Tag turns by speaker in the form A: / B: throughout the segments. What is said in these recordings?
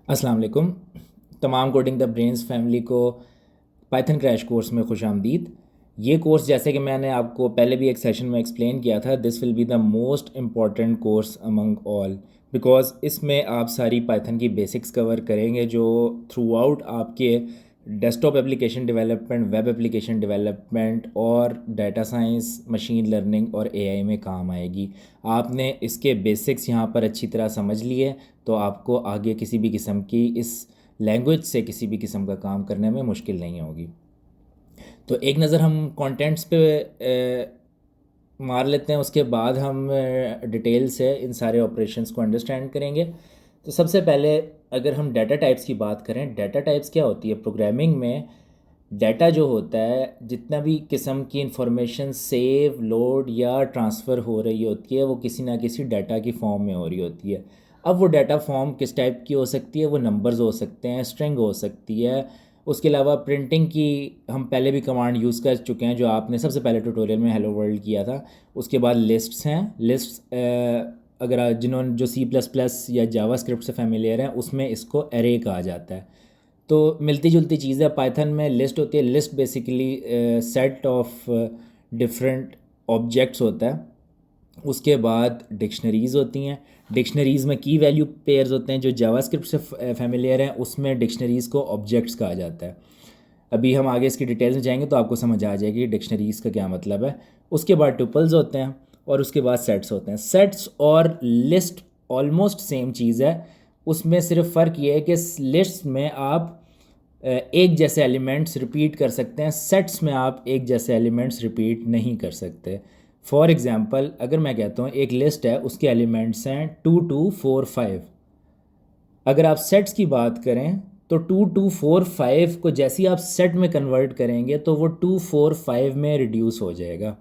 A: अस्सलाम वालेकुम। तमाम कोडिंग द ब्रेन्स फैमिली को पाइथन क्रैश कोर्स में खुश आमदीद। ये कोर्स जैसे कि मैंने आपको पहले भी एक सेशन में एक्सप्लेन किया था, this will be the most important course among all, because इसमें आप सारी पाइथन की बेसिक्स कवर करेंगे जो थ्रू आउट आपके desktop application development, web application development और डाटा साइंस, मशीन लर्निंग और एआई में काम आएगी। आपने इसके बेसिक्स यहाँ पर अच्छी तरह समझ लिए तो आपको आगे किसी भी किस्म की इस लैंग्वेज से किसी भी किस्म का काम करने में मुश्किल नहीं होगी। तो एक नज़र हम कंटेंट्स पे मार लेते हैं, उसके बाद हम डिटेल से इन सारे ऑपरेशंस को अंडरस्टैंड करेंगे। तो सबसे पहले अगर हम डाटा टाइप्स की बात करें, डाटा टाइप्स क्या होती है प्रोग्रामिंग में? डाटा जो होता है, जितना भी किस्म की इंफॉर्मेशन सेव, लोड या ट्रांसफ़र हो रही होती है, वो किसी ना किसी डाटा की फॉर्म में हो रही होती है। अब वो डाटा फॉर्म किस टाइप की हो सकती है? वो नंबर्स हो सकते हैं, स्ट्रिंग हो सकती है। उसके अलावा प्रिंटिंग की हम पहले भी कमांड यूज़ कर चुके हैं, जो आपने सबसे पहले ट्यूटोरियल में हेलो वर्ल्ड किया था। उसके बाद लिस्ट्स हैं। लिस्ट्स अगर जिन्होंने जो सी प्लस प्लस या जावा स्क्रिप्ट से फेमिलियर हैं, उसमें इसको एरे कहा जाता है। तो मिलती जुलती चीज़ है। पाइथन में लिस्ट होती है। List basically set of different objects होता है। उसके बाद डिक्शनरीज़ होती हैं। डिक्शनरीज़ में की वैल्यू पेयर्स होते हैं। जो जावास्क्रिप्ट से फेमिलियर हैं, उसमें डिक्शनरीज़ को ऑब्जेक्ट्स कहा जाता है। अभी हम आगे इसकी डिटेल्स में जाएंगे तो आपको समझ आ जाएगी डिक्शनरीज़ का क्या मतलब है। उसके बाद टुपल्स होते हैं और उसके बाद सेट्स होते हैं। सेट्स और लिस्ट ऑलमोस्ट सेम चीज़ है। उसमें सिर्फ फ़र्क ये है कि लिस्ट में आप एक जैसे एलिमेंट्स रिपीट कर सकते हैं, सेट्स में आप एक जैसे एलिमेंट्स रिपीट नहीं कर सकते। फॉर एग्ज़ाम्पल, अगर मैं कहता हूँ एक लिस्ट है, उसके एलिमेंट्स हैं 2 2 4 5। अगर आप सेट्स की बात करें तो 2 2 4 5 को जैसे ही आप सेट में कन्वर्ट करेंगे तो वो 2 4 5 में रिड्यूस हो जाएगा,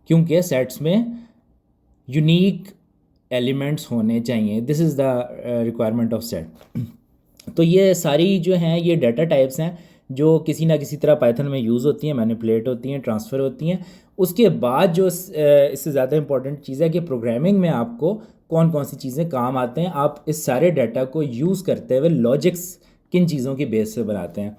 A: क्योंकि सेट्स में यूनिक एलिमेंट्स होने चाहिए। This is the requirement of set. तो ये सारी जो हैं ये डाटा टाइप्स हैं जो किसी ना किसी तरह पाइथन में यूज़ होती हैं, मैनिपुलेट होती हैं, ट्रांसफ़र होती हैं। उसके बाद जो इससे ज़्यादा इंपॉर्टेंट चीज़ है कि प्रोग्रामिंग में आपको कौन कौन सी चीज़ें काम आते हैं। आप इस सारे डाटा को यूज़ करते हुए लॉजिक्स किन चीज़ों की बेस से बनाते हैं।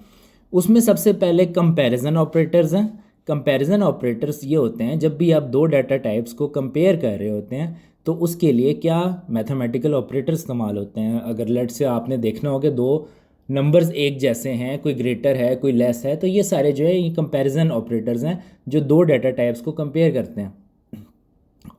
A: उसमें सबसे पहले कंपैरिजन ऑपरेटर्स हैं। कंपैरिजन ऑपरेटर्स ये होते हैं जब भी आप दो डाटा टाइप्स को कंपेयर कर रहे होते हैं तो उसके लिए क्या मैथमेटिकल ऑपरेटर इस्तेमाल होते हैं। अगर लेट से आपने देखना होगा दो नंबर्स एक जैसे हैं, कोई ग्रेटर है कोई लेस है, तो ये सारे जो है ये कंपैरिजन ऑपरेटर्स हैं जो दो डाटा टाइप्स को कंपेयर करते हैं।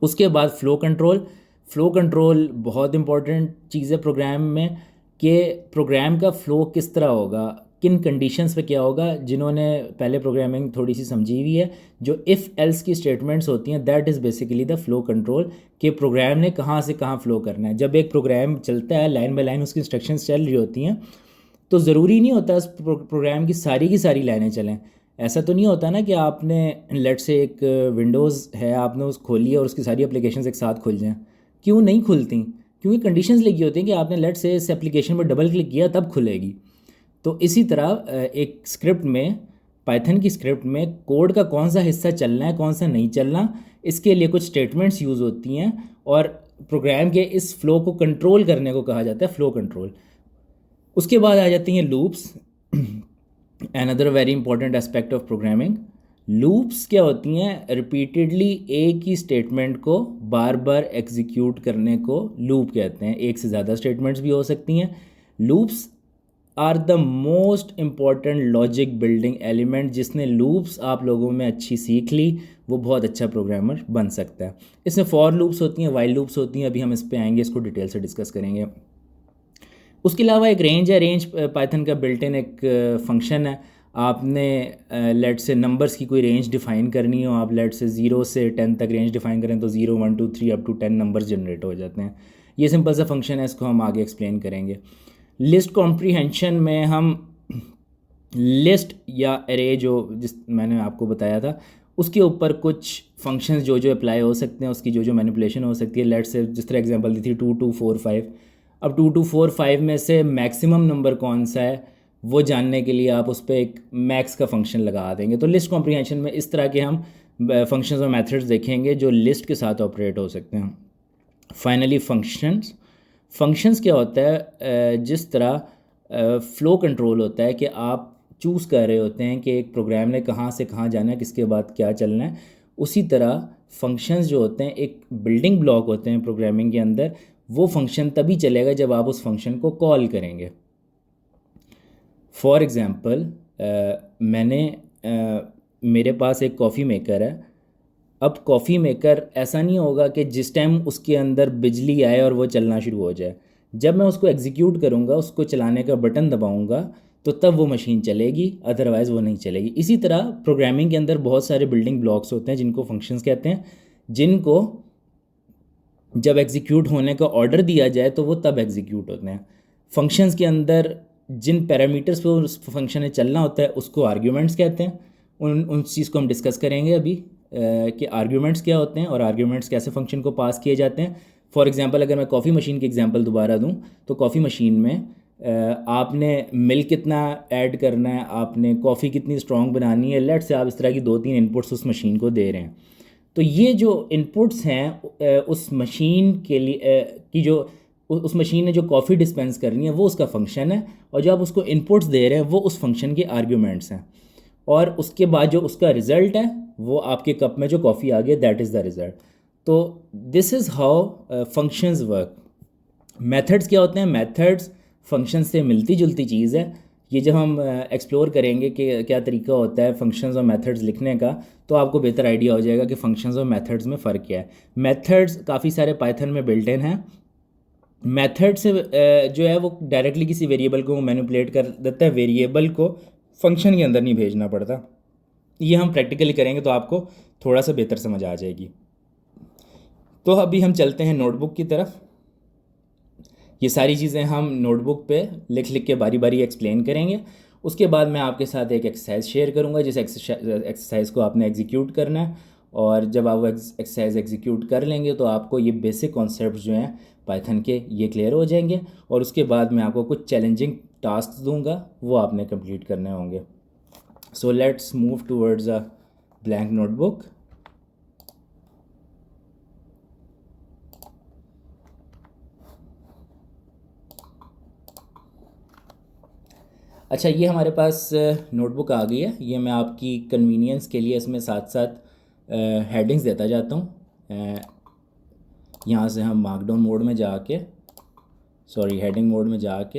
A: उसके बाद फ़्लो कंट्रोल। फ़्लो कंट्रोल बहुत इंपॉर्टेंट चीज़ है प्रोग्राम में, कि प्रोग्राम का फ़्लो किस तरह होगा, किन कंडीशंस पे क्या होगा। जिन्होंने पहले प्रोग्रामिंग थोड़ी सी समझी हुई है, जो इफ़ एल्स की स्टेटमेंट्स होती हैं, that is basically the flow control, कि प्रोग्राम ने कहाँ से कहाँ फ़्लो करना है। जब एक प्रोग्राम चलता है लाइन बाय लाइन, उसकी इंस्ट्रक्शंस चल रही होती हैं, तो ज़रूरी नहीं होता उस प्रोग्राम की सारी लाइनें चलें। ऐसा तो नहीं होता ना कि आपने लेट से एक विंडोज़ है, आपने उस खोली और उसकी सारी एप्लीकेशंस एक साथ खुल जाएं। क्यों नहीं खुलती? क्योंकि कंडीशंस लिखी होती हैं कि आपने लेट से इस एप्लीकेशन पर डबल क्लिक किया तब खुलेगी। तो इसी तरह एक स्क्रिप्ट में, पाइथन की स्क्रिप्ट में कोड का कौन सा हिस्सा चलना है कौन सा नहीं चलना, इसके लिए कुछ स्टेटमेंट्स यूज़ होती हैं और प्रोग्राम के इस फ्लो को कंट्रोल करने को कहा जाता है फ्लो कंट्रोल। उसके बाद आ जाती हैं loops, another very important aspect of programming. Loops क्या होती हैं? रिपीटेडली एक ही स्टेटमेंट को बार बार एग्जीक्यूट करने को लूप कहते हैं। एक से ज़्यादा स्टेटमेंट्स भी हो सकती हैं। Loops are the most important logic building element. जिसने लूप्स आप लोगों में अच्छी सीख ली वो बहुत अच्छा प्रोग्रामर बन सकता है। इसमें फॉर लूप्स होती हैं, वाइल लूप्स होती हैं, अभी हम इस पे आएंगे, इसको डिटेल से डिस्कस करेंगे। उसके अलावा एक रेंज है। रेंज पाइथन का बिल्ट इन एक फंक्शन है। आपने लेट से नंबर्स की कोई रेंज डिफ़ाइन करनी हो, आप लेट से 0 से 10 तक रेंज डिफ़ाइन करें तो 0 1 2 3 अप टू 10 नंबर्स जनरेट हो जाते हैं। ये सिंपल सा फंक्शन है, इसको हम आगे एक्सप्लेन करेंगे। लिस्ट कॉम्प्रीहेंशन में हम लिस्ट या एरे जिस मैंने आपको बताया था, उसके ऊपर कुछ फंक्शंस जो अप्लाई हो सकते हैं, उसकी जो मैनिपुलेशन हो सकती है। लेट से जिस तरह एग्जांपल दी थी 2 2 4 5। अब 2 2 4 5 में से मैक्सिमम नंबर कौन सा है वो जानने के लिए आप उस पर एक मैक्स का फंक्शन लगा देंगे। तो लिस्ट कॉम्प्रीहेंशन में इस तरह के हम फंक्शंस और मेथड्स देखेंगे जो लिस्ट के साथ ऑपरेट हो सकते हैं। Finally functions. फंक्शंस क्या होता है? जिस तरह फ़्लो कंट्रोल होता है कि आप चूज़ कर रहे होते हैं कि एक प्रोग्राम ने कहाँ से कहाँ जाना है, किसके बाद क्या चलना है। उसी तरह फंक्शंस जो होते हैं एक बिल्डिंग ब्लॉक होते हैं प्रोग्रामिंग के अंदर। वो फंक्शन तभी चलेगा जब आप उस फंक्शन को कॉल करेंगे। फॉर एग्ज़ाम्पल मेरे पास एक कॉफ़ी मेकर है। अब कॉफ़ी मेकर ऐसा नहीं होगा कि जिस टाइम उसके अंदर बिजली आए और वो चलना शुरू हो जाए। जब मैं उसको एग्जीक्यूट करूँगा, उसको चलाने का बटन दबाऊँगा, तो तब वो मशीन चलेगी, अदरवाइज़ वो नहीं चलेगी। इसी तरह प्रोग्रामिंग के अंदर बहुत सारे बिल्डिंग ब्लॉक्स होते हैं जिनको फंक्शंस कहते हैं, जिनको जब एग्जीक्यूट होने का ऑर्डर दिया जाए तो वो तब एग्जीक्यूट होते हैं। फंक्शंस के अंदर जिन पैरामीटर्स पे उस फंक्शन ने चलना होता है उसको आर्ग्यूमेंट्स कहते हैं। उन चीज़ को हम डिस्कस करेंगे अभी कि आर्ग्यूमेंट्स क्या होते हैं और आर्ग्यूमेंट्स कैसे फंक्शन को पास किए जाते हैं। फॉर एग्जांपल अगर मैं कॉफ़ी मशीन की एग्जांपल दोबारा दूं तो कॉफ़ी मशीन में आपने मिल्क कितना ऐड करना है, आपने कॉफ़ी कितनी स्ट्रॉन्ग बनानी है, लेट से आप इस तरह की 2-3 इनपुट्स उस मशीन को दे रहे हैं। तो ये जो इनपुट्स हैं उस मशीन के लिए की जो उस मशीन ने जो कॉफ़ी डिस्पेंस करनी है वो उसका फंक्शन है, और जो आप उसको इनपुट्स दे रहे हैं वो उस फंक्शन के आर्ग्यूमेंट्स हैं। और उसके बाद जो उसका रिज़ल्ट है वो आपके कप में जो कॉफ़ी आ गई, दैट इज़ द रिज़ल्ट। तो this is how functions work. Methods क्या होते हैं? मेथड्स फंक्शन से मिलती जुलती चीज़ है। ये जब हम एक्सप्लोर करेंगे कि क्या तरीका होता है फंक्शंस और मेथड्स लिखने का, तो आपको बेहतर आइडिया हो जाएगा कि फंक्शंस और मेथड्स में फ़र्क क्या है। मेथड्स काफ़ी सारे पाइथन में बिल्ट इन हैं। मेथड से जो है वो डायरेक्टली किसी वेरिएबल को मैनिपुलेट कर देता है, वेरिएबल को फंक्शन के अंदर नहीं भेजना पड़ता। ये हम प्रैक्टिकली करेंगे तो आपको थोड़ा सा बेहतर समझ आ जाएगी। तो अभी हम चलते हैं नोटबुक की तरफ। ये सारी चीज़ें हम नोटबुक पे लिख लिख के बारी बारी एक्सप्लेन करेंगे। उसके बाद मैं आपके साथ एक एक्सरसाइज शेयर करूंगा, जिस एक्सरसाइज को आपने एग्जीक्यूट करना है। और जब आप वो एक्सरसाइज एग्जीक्यूट कर लेंगे तो आपको ये बेसिक कॉन्सेप्ट जो हैं पाइथन के ये क्लियर हो जाएंगे। और उसके बाद मैं आपको कुछ चैलेंजिंग टास्क दूंगा, वो आपने कंप्लीट करने होंगे। So let's move towards a blank notebook. अच्छा, ये हमारे पास नोटबुक आ गई है। ये मैं आपकी कन्वीनियंस के लिए इसमें साथ साथ हेडिंग्स देता जाता हूँ। यहाँ से हम मार्कडाउन मोड में जाके हेडिंग मोड में जाके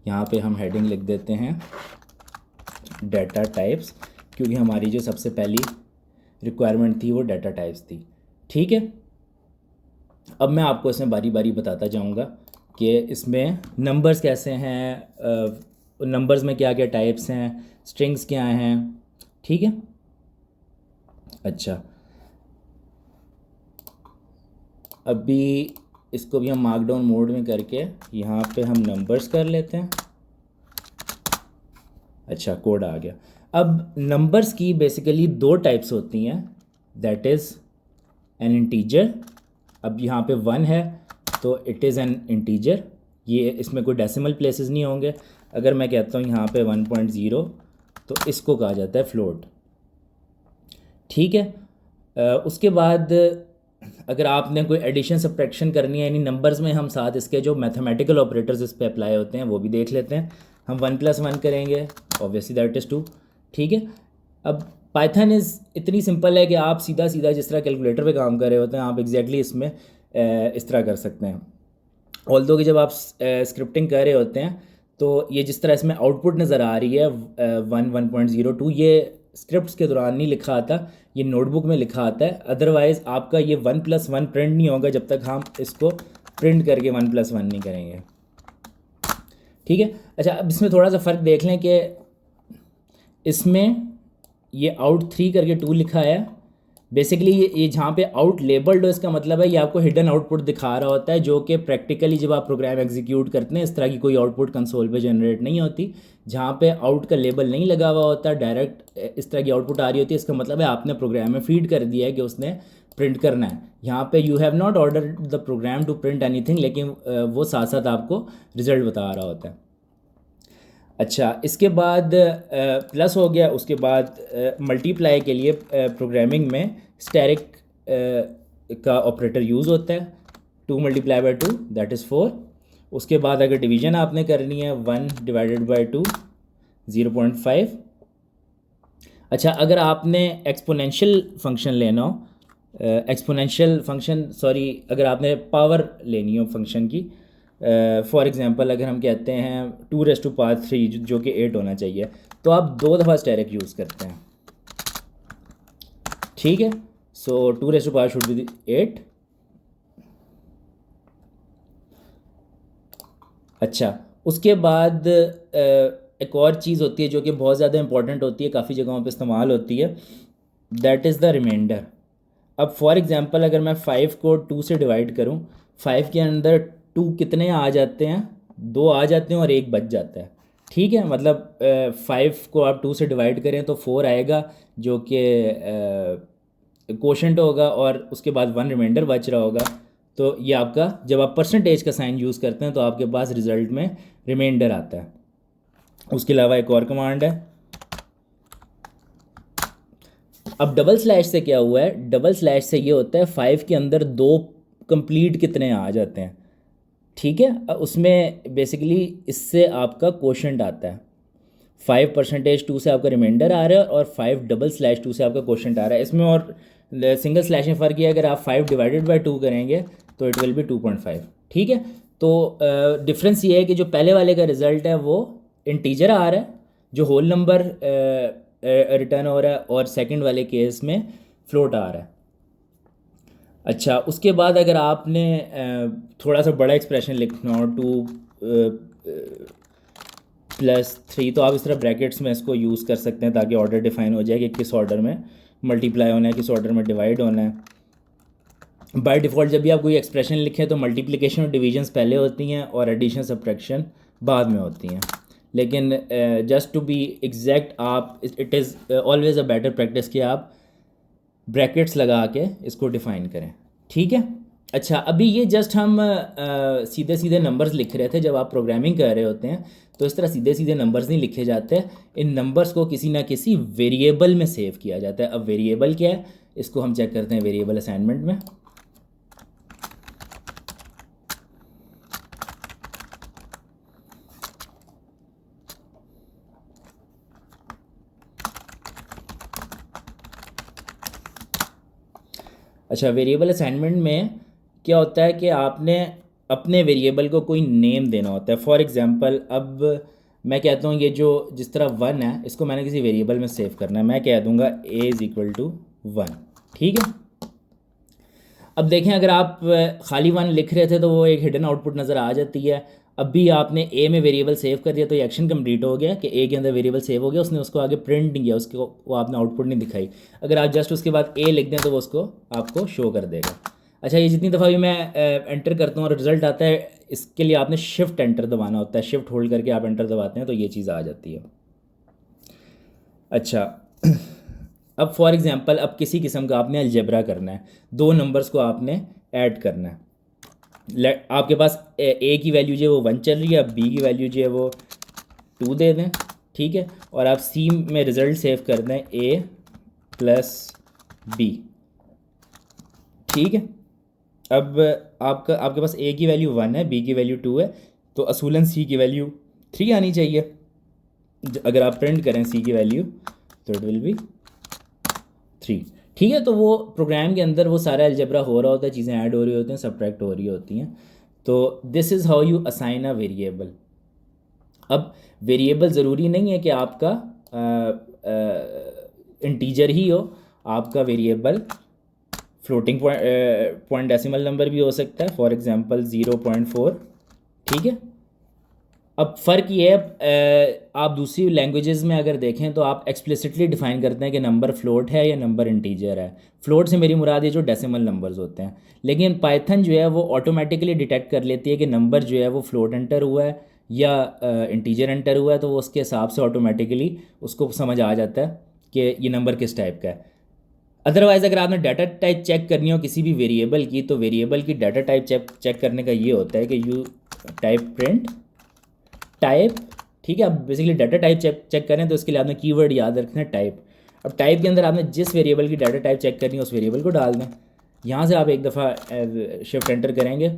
A: यहाँ पे हम हेडिंग लिख देते हैं डाटा टाइप्स, क्योंकि हमारी जो सबसे पहली रिक्वायरमेंट थी वो डाटा टाइप्स थी। ठीक है, अब मैं आपको इसमें बारी बारी बताता जाऊँगा कि इसमें नंबर्स कैसे हैं, नंबर्स में क्या क्या टाइप्स हैं, स्ट्रिंग्स क्या हैं। ठीक है, अच्छा, अभी इसको भी हम मार्कडाउन मोड में करके यहाँ पे हम नंबर्स कर लेते हैं। अच्छा, कोड आ गया। अब नंबर्स की बेसिकली 2 टाइप्स होती हैं, दैट इज़ एन इंटीजर। अब यहाँ पे 1 है तो इट इज़ एन इंटीजर, ये इसमें कोई डेसिमल प्लेसेस नहीं होंगे। अगर मैं कहता हूँ यहाँ पे 1.0 तो इसको कहा जाता है फ्लोट। ठीक है, उसके बाद अगर आपने कोई एडिशन सब्ट्रैक्शन करनी है, यानी नंबर्स में हम साथ इसके जो मैथमेटिकल ऑपरेटर्स इस पे अप्लाई होते हैं वो भी देख लेते हैं। हम 1 + 1 करेंगे, ऑब्वियसली दैट इज़ 2। ठीक है, अब पाइथन इज़ इतनी सिंपल है कि आप सीधा सीधा जिस तरह कैलकुलेटर पे काम कर रहे होते हैं आप एग्जैक्टली इसमें इस तरह कर सकते हैं। ऑल्दो कि जब आप स्क्रिप्टिंग कर रहे होते हैं तो ये जिस तरह इसमें आउटपुट नज़र आ रही है 1.02, ये स्क्रिप्ट्स के दौरान नहीं लिखा आता, ये नोटबुक में लिखा आता है। अदरवाइज़ आपका ये 1 + 1 प्रिंट नहीं होगा जब तक हम इसको प्रिंट करके 1 + 1 नहीं करेंगे। ठीक है, अच्छा, अब इसमें थोड़ा सा फ़र्क देख लें कि इसमें ये out3 करके 2 लिखा है। बेसिकली ये जहाँ पे आउट लेबल्ड हो, इसका मतलब है ये आपको हिडन आउटपुट दिखा रहा होता है, जो कि प्रैक्टिकली जब आप प्रोग्राम एग्जीक्यूट करते हैं इस तरह की कोई आउटपुट कंसोल पे जनरेट नहीं होती। जहाँ पे आउट का लेबल नहीं लगा हुआ होता, डायरेक्ट इस तरह की आउटपुट आ रही होती है, इसका मतलब है आपने प्रोग्राम में फीड कर दिया है कि उसने प्रिंट करना है। यहाँ पे you have not order the program to print anything, लेकिन वो साथ साथ आपको रिजल्ट बता रहा होता है। अच्छा, इसके बाद प्लस हो गया। उसके बाद मल्टीप्लाई के लिए प्रोग्रामिंग में स्टैरिक का ऑपरेटर यूज़ होता है। 2 × 2 दैट इज़ 4। उसके बाद अगर डिवीज़न आपने करनी है 1 डिवाइडेड बाई 2 0.5। अच्छा, अगर आपने एक्सपोनेंशियल फंक्शन लेना हो, एक्सपोनेंशियल फंक्शन सॉरी, अगर आपने पावर लेनी हो फंक्शन की, फॉर एग्जांपल अगर हम कहते हैं 2⁻³ जो कि 8 होना चाहिए, तो आप 2 दफ़ा स्टेरिक यूज़ करते हैं, ठीक है। सो 2⁻² शुड बी 8। अच्छा, उसके बाद एक और चीज़ होती है जो कि बहुत ज़्यादा इंपॉर्टेंट होती है, काफ़ी जगहों पे इस्तेमाल होती है, दैट इज़ द रिमाइंडर। अब फॉर एग्ज़ाम्पल अगर मैं 5 को 2 से डिवाइड करूं, 5 के अंदर 2 कितने आ जाते हैं, 2 आ जाते हैं और 1 बच जाता है, ठीक है। मतलब 5 को आप 2 से डिवाइड करें तो 4 आएगा जो कि कोशेंट होगा, और उसके बाद 1 रिमाइंडर बच रहा होगा। तो ये आपका, जब आप परसेंटेज का साइन यूज़ करते हैं तो आपके पास रिज़ल्ट में रिमाइंडर आता है। उसके अलावा एक और कमांड है। अब डबल स्लैश से क्या हुआ है, डबल स्लैश से ये होता है 5 के अंदर 2 कंप्लीट कितने आ जाते हैं, ठीक है। उसमें बेसिकली इससे आपका कोशेंट आता है। 5%2 से आपका रिमाइंडर आ रहा है और 5/2 से आपका कोशेंट आ रहा है। इसमें और सिंगल स्लैश में फ़र्क ये है, अगर आप 5 डिवाइडेड बाई 2 करेंगे तो इट विल बी 2.5, ठीक है। तो डिफरेंस ये है कि जो पहले वाले का रिज़ल्ट है वो इंटीजर आ रहा है, जो होल नंबर रिटर्न हो रहा है, और सेकंड वाले केस में फ्लोट आ रहा है। अच्छा, उसके बाद अगर आपने थोड़ा सा बड़ा एक्सप्रेशन लिखना हो 2+3, तो आप इस तरह ब्रैकेट्स में इसको यूज़ कर सकते हैं ताकि ऑर्डर डिफाइन हो जाए कि किस ऑर्डर में मल्टीप्लाई होना है, किस ऑर्डर में डिवाइड होना है। बाय डिफ़ॉल्ट जब भी आप कोई एक्सप्रेशन लिखें तो मल्टीप्लिकेशन और डिवीजन्स पहले होती हैं और एडिशन सब्ट्रैक्शन बाद में होती हैं, लेकिन जस्ट टू बी एग्जैक्ट आप, it is always a better practice कि आप ब्रैकेट्स लगा के इसको डिफ़ाइन करें, ठीक है। अच्छा, अभी ये जस्ट हम सीधे सीधे नंबर्स लिख रहे थे। जब आप प्रोग्रामिंग कर रहे होते हैं तो इस तरह सीधे सीधे नंबर्स नहीं लिखे जाते, इन नंबर्स को किसी ना किसी वेरिएबल में सेव किया जाता है। अब वेरिएबल क्या है, इसको हम चेक करते हैं वेरिएबल असाइनमेंट में। अच्छा, वेरिएबल असाइनमेंट में क्या होता है कि आपने अपने वेरिएबल को कोई नेम देना होता है। फॉर एग्जांपल अब मैं कहता हूँ ये जो जिस तरह 1 है, इसको मैंने किसी वेरिएबल में सेव करना है, मैं कह दूंगा a=1, ठीक है। अब देखें, अगर आप खाली 1 लिख रहे थे तो वो एक हिडन आउटपुट नज़र आ जाती है। अब भी आपने ए में वेरिएबल सेव कर दिया तो ये एक्शन कंप्लीट हो गया कि ए के अंदर वेरिएबल सेव हो गया, उसने उसको आगे प्रिंट नहीं किया, उसको वो आपने आउटपुट नहीं दिखाई। अगर आप जस्ट उसके बाद ए लिख दें तो वो उसको आपको शो कर देगा। अच्छा, ये जितनी दफ़ा भी मैं एंटर करता हूँ और रिजल्ट आता है, इसके लिए आपने शिफ्ट एंटर दबाना होता है। शिफ्ट होल्ड करके आप एंटर दबाते हैं तो ये चीज़ आ जाती है। अच्छा, अब फॉर एग्जांपल अब किसी किस्म का आपने अलजेब्रा करना है, 2 नंबर्स को आपने ऐड करना है। आपके पास ए की वैल्यू जो है वो 1 चल रही है, अब बी की वैल्यू जो है वो 2 दे दें, ठीक है। और आप सी में रिज़ल्ट सेव कर दें a+b, ठीक है। अब आपके पास ए की वैल्यू 1 है, बी की वैल्यू 2 है, तो असूलन सी की वैल्यू 3 आनी चाहिए। अगर आप प्रिंट करें सी की वैल्यू तो इट विल बी 3, ठीक है। तो वो प्रोग्राम के अंदर वो सारा अलजेब्रा हो रहा होता है, चीज़ें ऐड हो रही होती हैं, सब्ट्रैक्ट हो रही होती हैं। तो this is how you assign a variable. अब वेरिएबल ज़रूरी नहीं है कि आपका इंटीजर ही हो, आपका variable floating point decimal number भी हो सकता है, फॉर एग्जांपल 0.4, ठीक है। अब फ़र्क ये है, आप दूसरी लैंग्वेजेस में अगर देखें तो आप एक्सप्लिसिटली डिफाइन करते हैं कि नंबर फ्लोट है या नंबर इंटीजर है। फ्लोट से मेरी मुराद ये जो डेसिमल नंबर्स होते हैं, लेकिन पाइथन जो है वो ऑटोमेटिकली डिटेक्ट कर लेती है कि नंबर जो है वो फ्लोट एंटर हुआ है या इंटीजर एंटर हुआ है, तो वो उसके हिसाब से ऑटोमेटिकली उसको समझ आ जाता है कि ये नंबर किस टाइप का है। अदरवाइज़ अगर आपने डाटा टाइप चेक करनी हो किसी भी वेरिएबल की, तो वेरिएबल की डाटा टाइप चेक करने का ये होता है कि यू टाइप प्रिंट टाइप, ठीक है। अब बेसिकली डाटा टाइप चेक करें तो इसके लिए आपने कीवर्ड याद रखना है टाइप। अब टाइप के अंदर आपने जिस वेरिएबल की डाटा टाइप चेक करनी है उस वेरिएबल को डाल दें। यहाँ से आप एक दफ़ा शिफ्ट एंटर करेंगे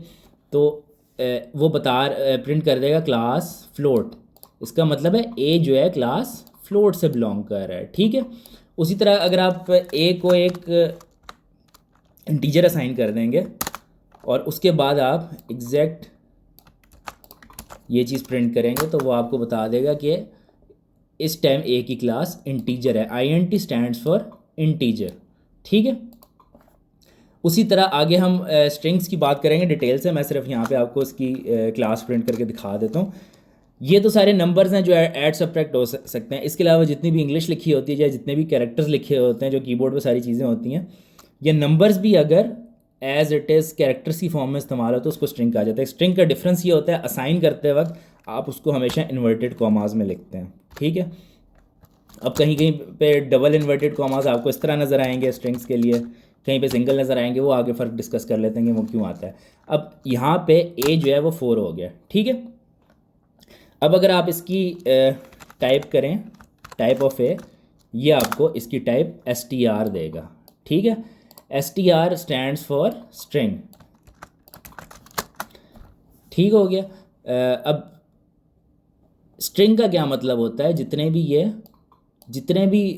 A: तो वो प्रिंट कर देगा क्लास फ्लोट। इसका मतलब है ए जो है क्लास फ्लोट से बिलोंग कर रहा है, ठीक है। उसी तरह अगर आप ए को एक इंटीजर असाइन कर देंगे और उसके बाद आप एग्जैक्ट ये चीज़ प्रिंट करेंगे तो वो आपको बता देगा कि इस टाइम ए की क्लास इंटीजर है। INT स्टैंड्स फॉर इंटीजर, ठीक है। उसी तरह आगे हम स्ट्रिंग्स की बात करेंगे डिटेल से। मैं सिर्फ यहाँ पे आपको इसकी क्लास प्रिंट करके दिखा देता हूँ। ये तो सारे नंबर्स हैं जो ऐड सब्ट्रैक्ट हो सकते हैं। इसके अलावा जितनी भी इंग्लिश लिखी होती है या जितने भी कैरेक्टर्स लिखे होते हैं जो कीबोर्ड पे सारी चीज़ें होती हैं, ये नंबर्स भी अगर एज इट इज़ कैरेक्टर्स की फॉर्म में इस्तेमाल हो तो उसको स्ट्रिंग कहा जाता है। स्ट्रिंग का डिफरेंस ये होता है असाइन करते वक्त आप उसको हमेशा इन्वर्टेड कॉमास में लिखते हैं, ठीक है। अब कहीं कहीं पे डबल इन्वर्टेड कॉमास आपको इस तरह नज़र आएंगे स्ट्रिंग्स के लिए, कहीं पे सिंगल नज़र आएंगे, वो आगे फ़र्क डिस्कस कर लेते हैं कि वो क्यों आता है। अब यहाँ पे ए जो है वो 4 हो गया, ठीक है। अब अगर आप इसकी टाइप करें टाइप ऑफ ए, ये आपको इसकी टाइप str देगा, ठीक है। str स्टैंड्स फॉर स्ट्रिंग, ठीक हो गया। अब स्ट्रिंग का क्या मतलब होता है, जितने भी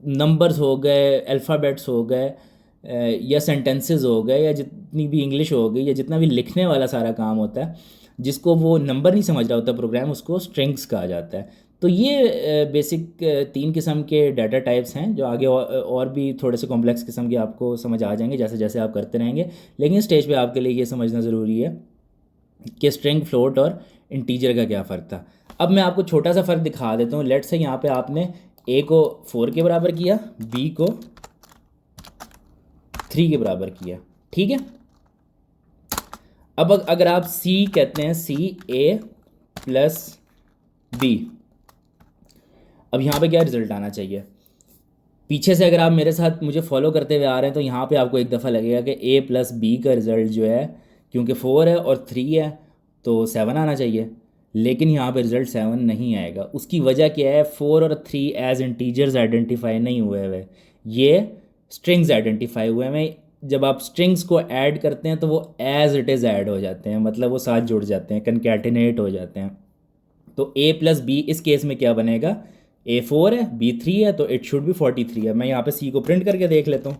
A: नंबर्स हो गए, अल्फ़ाबेट्स हो गए या सेंटेंसेस हो गए या जितनी भी इंग्लिश हो गई या जितना भी लिखने वाला सारा काम होता है, जिसको वो नंबर नहीं समझ रहा होता प्रोग्राम, उसको स्ट्रिंग्स कहा जाता है। तो ये बेसिक 3 किस्म के डाटा टाइप्स हैं जो आगे और भी थोड़े से कॉम्प्लेक्स किस्म के आपको समझ आ जाएंगे जैसे जैसे आप करते रहेंगे। लेकिन इस स्टेज पे आपके लिए ये समझना ज़रूरी है कि स्ट्रिंग, फ्लोट और इंटीजर का क्या फ़र्क था। अब मैं आपको छोटा सा फ़र्क दिखा देता हूँ। लेट्स से यहाँ पे आपने ए को 4 के बराबर किया, बी को 3 के बराबर किया, ठीक है। अब अगर आप सी कहते हैं, सी ए प्लस बी, अब यहाँ पे क्या रिजल्ट आना चाहिए। पीछे से अगर आप मेरे साथ मुझे फॉलो करते हुए आ रहे हैं तो यहाँ पे आपको एक दफ़ा लगेगा कि ए प्लस बी का रिज़ल्ट जो है, क्योंकि 4 है और 3 है तो 7 आना चाहिए, लेकिन यहाँ पे रिज़ल्ट 7 नहीं आएगा। उसकी वजह क्या है, 4 और 3 एज इंटीजर्स आइडेंटिफाई नहीं हुए हुए, ये स्ट्रिंग्स आइडेंटिफाई हुए हैं। जब आप स्ट्रिंग्स को ऐड करते हैं तो वो एज इट इज़ ऐड हो जाते हैं, मतलब वो साथ जुड़ जाते हैं, कनकैटिनेट हो जाते हैं। तो ए प्लस बी इस केस में क्या बनेगा, ए 4 है, बी 3 है, तो इट शुड बी 43 है। मैं यहाँ पे सी को प्रिंट करके देख लेता हूँ।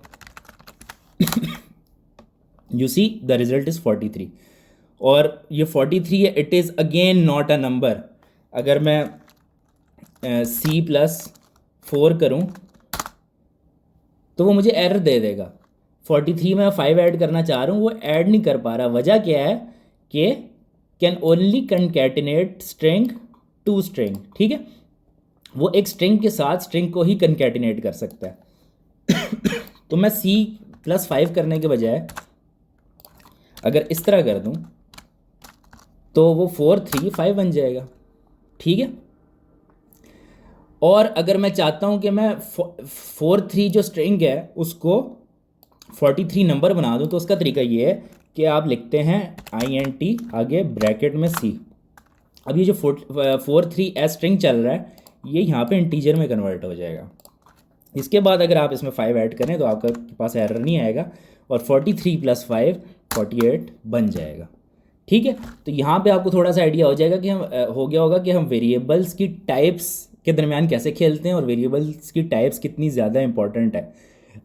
A: You see the result is 43 और ये 43 है, it is again not a number. अगर मैं सी प्लस 4 करूँ तो वो मुझे एरर दे देगा। 43 में 5 ऐड करना चाह रहा हूँ, वो ऐड नहीं कर पा रहा। वजह क्या है कि can only concatenate string to string, ठीक है। वो एक स्ट्रिंग के साथ स्ट्रिंग को ही कनकैटिनेट कर सकता है। तो मैं सी प्लस 5 करने के बजाय अगर इस तरह कर दूं तो वो 4 3 5 बन जाएगा, ठीक है। और अगर मैं चाहता हूं कि मैं 4 3 जो स्ट्रिंग है उसको 43 नंबर बना दूं तो उसका तरीका ये है कि आप लिखते हैं INT आगे ब्रैकेट में सी। अब ये जो 4 3 एस स्ट्रिंग चल रहा है ये यहाँ पे इंटीजर में कन्वर्ट हो जाएगा। इसके बाद अगर आप इसमें 5 ऐड करें तो आपके पास एरर नहीं आएगा और 43 प्लस 5 48 बन जाएगा, ठीक है। तो यहाँ पे आपको थोड़ा सा आइडिया हो जाएगा कि हम हो गया होगा कि हम वेरिएबल्स की टाइप्स के दरमियान कैसे खेलते हैं और वेरिएबल्स की टाइप्स कितनी ज़्यादा इंपॉर्टेंट है।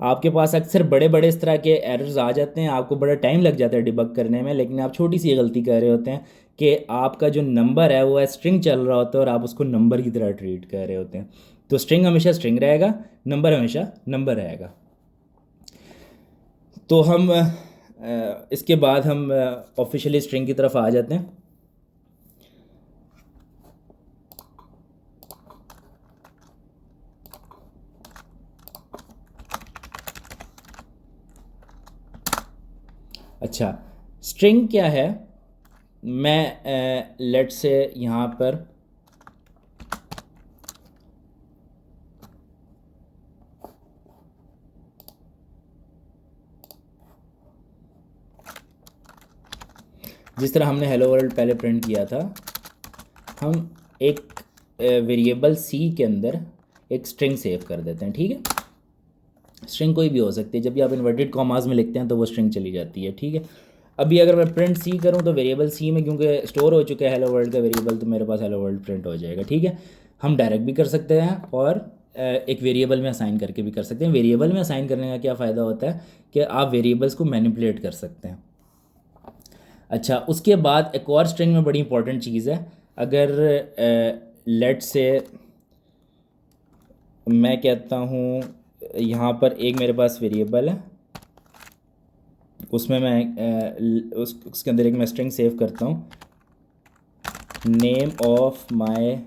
A: आपके पास अक्सर बड़े बड़े इस तरह के एरर्स आ जाते हैं, आपको बड़ा टाइम लग जाता है डिबग करने में, लेकिन आप छोटी सी गलती कर रहे होते हैं कि आपका जो नंबर है वो स्ट्रिंग चल रहा होता है और आप उसको नंबर की तरह ट्रीट कर रहे होते हैं। तो स्ट्रिंग हमेशा स्ट्रिंग रहेगा, नंबर हमेशा नंबर रहेगा। तो हम इसके बाद हम ऑफिशियली स्ट्रिंग की तरफ आ जाते हैं। अच्छा, स्ट्रिंग क्या है, मैं लेट से यहाँ पर जिस तरह हमने हेलो वर्ल्ड पहले प्रिंट किया था, हम एक वेरिएबल सी के अंदर एक स्ट्रिंग सेव कर देते हैं, ठीक है। स्ट्रिंग कोई भी हो सकती है, जब भी आप इन्वर्टेड कॉमास में लिखते हैं तो वो स्ट्रिंग चली जाती है, ठीक है। अभी अगर मैं प्रिंट सी करूँ तो वेरिएबल सी में क्योंकि स्टोर हो चुका है हेलो वर्ल्ड का वेरिएबल, तो मेरे पास हेलो वर्ल्ड प्रिंट हो जाएगा। ठीक है, हम डायरेक्ट भी कर सकते हैं और एक वेरिएबल में असाइन करके भी कर सकते हैं। वेरिएबल में असाइन करने का क्या फ़ायदा होता है कि आप वेरिएबल्स को मैनिपुलेट कर सकते हैं। अच्छा, उसके बाद एक और स्ट्रिंग में बड़ी इंपॉर्टेंट चीज़ है। अगर लेट से मैं कहता हूँ यहाँ पर एक मेरे पास वेरिएबल है, उसमें मैं उसके अंदर एक मैं स्ट्रिंग सेव करता हूँ, name of my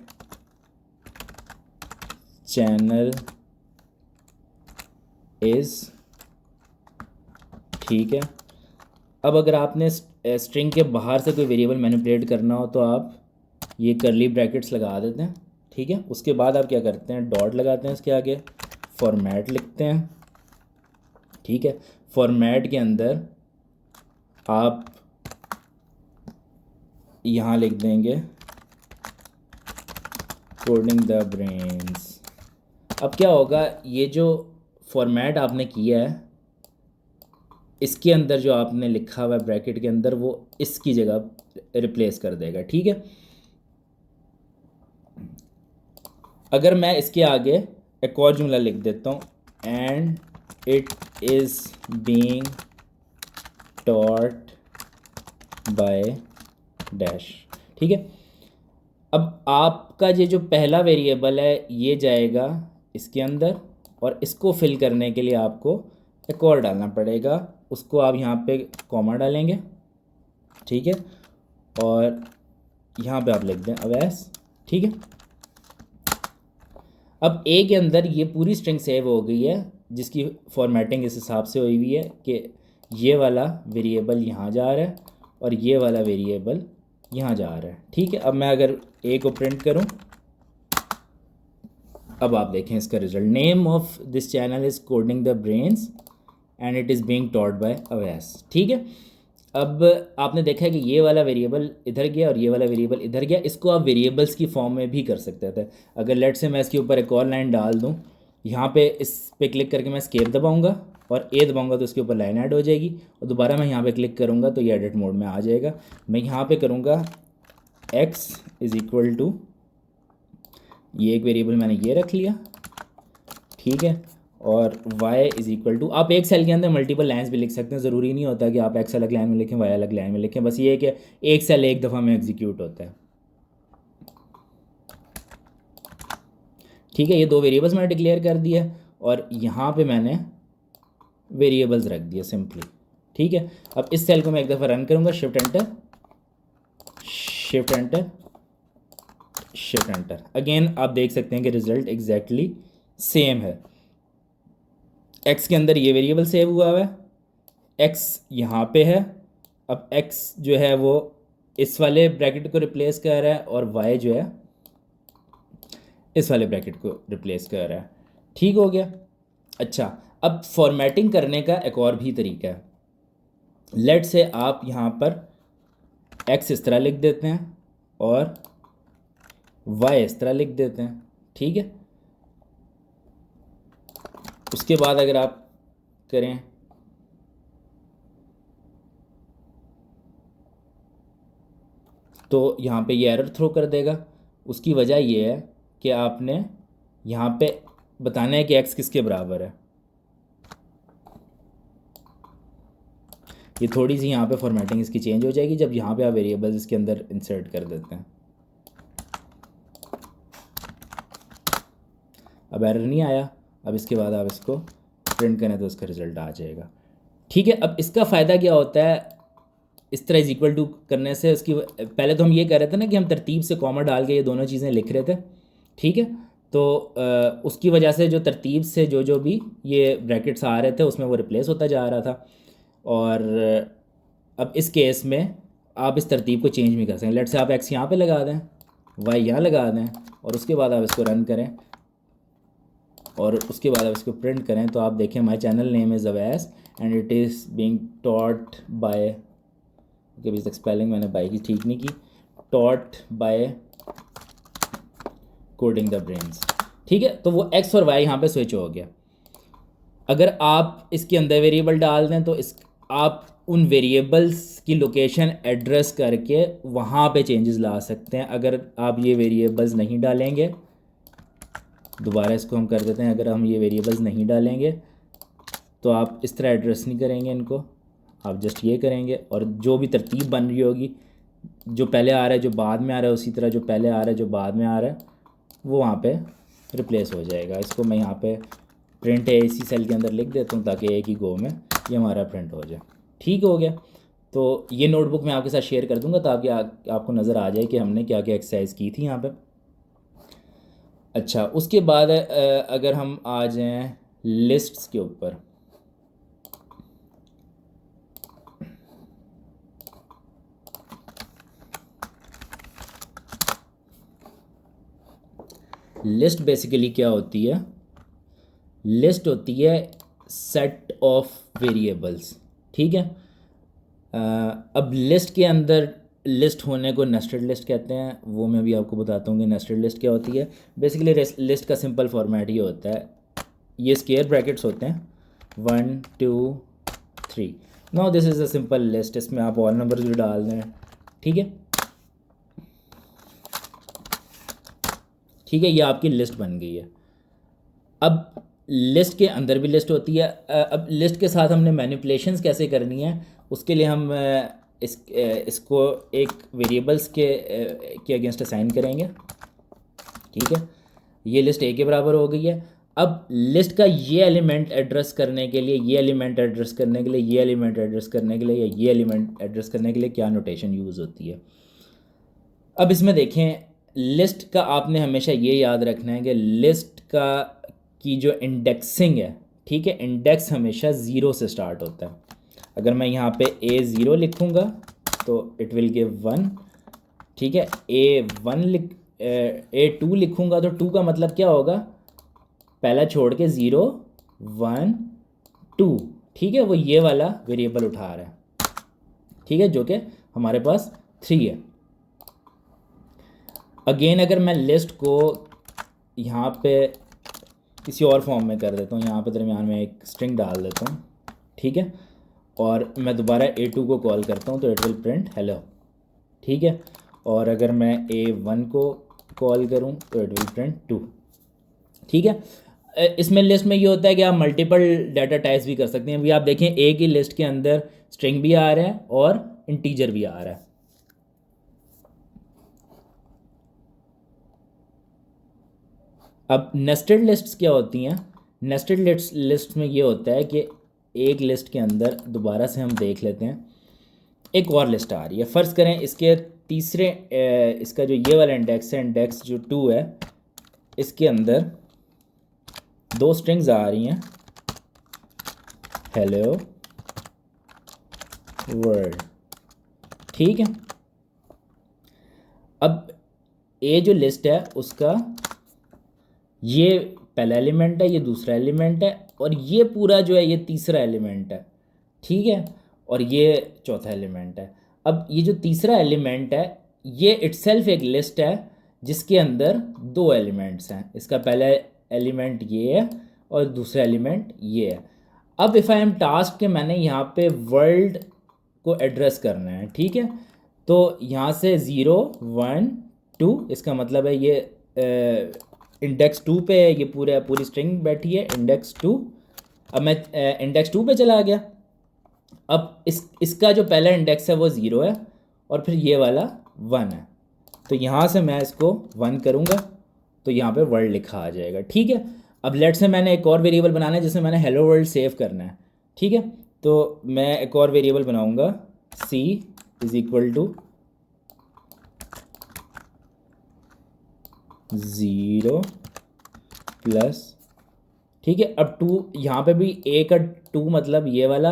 A: channel is, ठीक है। अब अगर आपने स्ट्रिंग के बाहर से कोई वेरिएबल मैनिपुलेट करना हो तो आप ये करली ब्रैकेट्स लगा देते हैं। ठीक है, उसके बाद आप क्या करते हैं, डॉट लगाते हैं इसके आगे, फॉर्मेट लिखते हैं। ठीक है, फॉर्मेट के अंदर आप यहाँ लिख देंगे कोडिंग द ब्रेन्स। अब क्या होगा, ये जो फॉर्मेट आपने किया है इसके अंदर जो आपने लिखा हुआ है ब्रैकेट के अंदर, वो इसकी जगह रिप्लेस कर देगा। ठीक है, अगर मैं इसके आगे एक और जुमला लिख देता हूँ, and it is being taught by dash. ठीक है, अब आपका ये जो पहला वेरिएबल है ये जाएगा इसके अंदर, और इसको फिल करने के लिए आपको एक और डालना पड़ेगा, उसको आप यहाँ पे कॉमा डालेंगे। ठीक है, और यहाँ पे आप लिख दें अवैस। ठीक है, अब ए के अंदर ये पूरी स्ट्रिंग सेव हो गई है, जिसकी फॉर्मेटिंग इस हिसाब से हुई हुई है कि ये वाला वेरिएबल यहाँ जा रहा है और ये वाला वेरिएबल यहाँ जा रहा है। ठीक है, अब मैं अगर ए को प्रिंट करूँ, अब आप देखें इसका result, name of this channel is coding the brains and it is being taught by Awais. ठीक है, अब आपने देखा है कि ये वाला वेरिएबल इधर गया और ये वाला वेरिएबल इधर गया। इसको आप वेरिएबल्स की फॉर्म में भी कर सकते थे। अगर लेट से मैं इसके ऊपर एक और लाइन डाल दूँ, यहाँ पे इस पे क्लिक करके मैं एस्केप दबाऊँगा और ए दबाऊँगा तो इसके ऊपर लाइन ऐड हो जाएगी, और दोबारा मैं यहाँ पे क्लिक करूँगा तो ये एडिट मोड में आ जाएगा। मैं यहाँ पे करूँगा x इज़ इक्वल टू, ये एक वेरिएबल मैंने ये रख लिया। ठीक है, और y इज़ इक्वल टू, आप एक सेल के अंदर मल्टीपल लाइन्स भी लिख सकते हैं, ज़रूरी नहीं होता कि आप x अलग लाइन में लिखें y अलग लाइन में लिखें, बस ये है कि एक सेल एक दफ़ा में एग्जीक्यूट होता है। ठीक है, ये दो वेरिएबल्स मैंने डिक्लेयर कर दिया और यहाँ पे मैंने वेरिएबल्स रख दिए सिंपली। ठीक है, अब इस सेल को मैं एक दफ़ा रन करूँगा, shift enter shift enter shift enter, again आप देख सकते हैं कि रिजल्ट एग्जैक्टली सेम है। x के अंदर ये वेरिएबल सेव हुआ है, x यहाँ पे है, अब x जो है वो इस वाले ब्रैकेट को रिप्लेस कर रहा है और y जो है इस वाले ब्रैकेट को रिप्लेस कर रहा है। ठीक हो गया। अच्छा, अब फॉर्मेटिंग करने का एक और भी तरीका है। लेट से आप यहाँ पर x इस तरह लिख देते हैं और y इस तरह लिख देते हैं। ठीक है, उसके बाद अगर आप करें तो यहाँ पे ये एरर थ्रो कर देगा। उसकी वजह ये है कि आपने यहाँ पे बताना है कि x किसके बराबर है। ये थोड़ी सी यहाँ पे फॉर्मेटिंग इसकी चेंज हो जाएगी जब यहाँ पे आप वेरिएबल्स इसके अंदर इंसर्ट कर देते हैं। अब एरर नहीं आया, अब इसके बाद आप इसको प्रिंट करें तो इसका रिज़ल्ट आ जाएगा। ठीक है, अब इसका फ़ायदा क्या होता है इस तरह इज़ इक्वल टू करने से, उसकी पहले तो हम ये कह रहे थे ना कि हम तरतीब से कॉमा डाल के ये दोनों चीज़ें लिख रहे थे। ठीक है, तो उसकी वजह से जो तरतीब से जो भी ये ब्रैकेट्स आ रहे थे उसमें वो रिप्लेस होता जा रहा था, और अब इस केस में आप इस तरतीब को चेंज भी कर सकें। लेट से आप x यहाँ पे लगा दें, y यहाँ लगा दें, और उसके बाद आप इसको रन करें और उसके बाद आप इसको प्रिंट करें तो आप देखें my channel name is Awais and it is being taught by, कि भी स्पेलिंग मैंने बाई की ठीक नहीं की, taught by coding the brains. ठीक है, तो वो x और y यहाँ पे स्विच हो गया। अगर आप इसके अंदर वेरिएबल डाल दें तो इस आप उन वेरिएबल्स की लोकेशन एड्रेस करके वहाँ पे चेंजेस ला सकते हैं। अगर आप ये वेरिएबल्स नहीं डालेंगे, दोबारा इसको हम कर देते हैं, अगर हम ये वेरिएबल्स नहीं डालेंगे तो आप इस तरह एड्रेस नहीं करेंगे इनको, आप जस्ट ये करेंगे और जो भी तरतीब बन रही होगी, जो पहले आ रहा है जो बाद में आ रहा है, उसी तरह जो पहले आ रहा है जो बाद में आ रहा है वो वहाँ पे रिप्लेस हो जाएगा। इसको मैं यहाँ पे प्रिंट है इसी सेल के अंदर लिख देता हूँ ताकि एक ही गो में ये हमारा प्रिंट हो जाए। ठीक हो गया। तो ये नोटबुक मैं आपके साथ शेयर कर दूँगा ताकि आपको नज़र आ जाए कि हमने क्या क्या एक्सरसाइज की थी यहाँ पे। अच्छा, उसके बाद अगर हम आ जाएँ लिस्ट्स के ऊपर, लिस्ट बेसिकली क्या होती है? लिस्ट होती है सेट ऑफ वेरिएबल्स। ठीक है। अब लिस्ट के अंदर लिस्ट होने को नेस्टेड लिस्ट कहते हैं, वो मैं भी आपको बताता हूँ कि नेस्टेड लिस्ट क्या होती है। बेसिकली लिस्ट का सिंपल फॉर्मेट ये होता है, ये स्क्वायर ब्रैकेट्स होते हैं 1 2 3। Now this is a simple list, इसमें आप ऑल नंबर्स भी डाल दें। ठीक है, ठीक है, ये आपकी लिस्ट बन गई है। अब लिस्ट के अंदर भी लिस्ट होती है। अब लिस्ट के साथ हमने मैनिपुलेशंस कैसे करनी है, उसके लिए हम इसको एक वेरिएबल्स के अगेंस्ट असाइन करेंगे। ठीक है, ये लिस्ट ए के बराबर हो गई है। अब लिस्ट का ये एलिमेंट एड्रेस करने के लिए, ये एलिमेंट एड्रेस करने के लिए, ये एलिमेंट एड्रेस करने के लिए, या ये एलिमेंट एड्रेस करने के लिए क्या नोटेशन यूज़ होती है। अब इसमें देखें, लिस्ट का आपने हमेशा ये याद रखना है कि लिस्ट की जो इंडेक्सिंग है, ठीक है, इंडेक्स हमेशा ज़ीरो से स्टार्ट होता है। अगर मैं यहाँ पे A0 लिखूँगा तो इट विल गिव 1। ठीक है, A2 लिखूँगा तो 2 का मतलब क्या होगा, पहला छोड़ के 0 1 2। ठीक है, वो ये वाला वेरिएबल उठा रहा है। ठीक है, जो कि हमारे पास 3 है। अगेन अगर मैं लिस्ट को यहाँ पे किसी और फॉर्म में कर देता हूँ, यहाँ पे दरमियान में एक स्ट्रिंग डाल देता हूँ। ठीक है, और मैं दोबारा A2 को कॉल करता हूँ तो इट विल प्रिंट हेलो। ठीक है, और अगर मैं A1 को कॉल करूँ तो इट विल प्रिंट 2। ठीक है, इसमें लिस्ट में ये होता है कि आप मल्टीपल डाटा टाइप्स भी कर सकते हैं। अभी आप देखें ए की लिस्ट के अंदर स्ट्रिंग भी आ रहा है और इंटीजर भी आ रहा है। अब नेस्टेड लिस्ट्स क्या होती हैं? नेस्टेड लिस्ट में ये होता है कि एक लिस्ट के अंदर, दोबारा से हम देख लेते हैं, एक और लिस्ट आ रही है। फ़र्ज़ करें इसके तीसरे इसका जो ये वाला इंडेक्स है, इंडेक्स जो 2 है, इसके अंदर 2 स्ट्रिंग्स आ रही हैं, हेलो वर्ल्ड। ठीक है, अब ए जो लिस्ट है उसका ये पहला एलिमेंट है, ये दूसरा एलिमेंट है, और ये पूरा जो है ये तीसरा एलिमेंट है। ठीक है, और ये चौथा एलिमेंट है। अब ये जो तीसरा एलिमेंट है ये इटसेल्फ एक लिस्ट है जिसके अंदर 2 एलिमेंट्स हैं। इसका पहला एलिमेंट ये है और दूसरा एलिमेंट ये है। अब इफ़ आई एम टास्क के मैंने यहाँ पे वर्ल्ड को एड्रेस करना है। ठीक है, तो यहाँ से 0 1 2, इसका मतलब है ये इंडेक्स 2 पे ये पूरी स्ट्रिंग बैठी है, इंडेक्स 2। अब मैं इंडेक्स 2 पे चला गया। अब इसका जो पहला इंडेक्स है वो 0 है और फिर ये वाला 1 है, तो यहाँ से मैं इसको 1 करूँगा तो यहाँ पे वर्ल्ड लिखा आ जाएगा। ठीक है, अब लेट से मैंने एक और वेरिएबल बनाना है जिसमें मैंने हेलो वर्ल्ड सेव करना है। ठीक है, तो मैं एक और वेरिएबल बनाऊँगा, C is equal to 0 plus. ठीक है, अब 2 यहाँ पे भी A का 2 मतलब ये वाला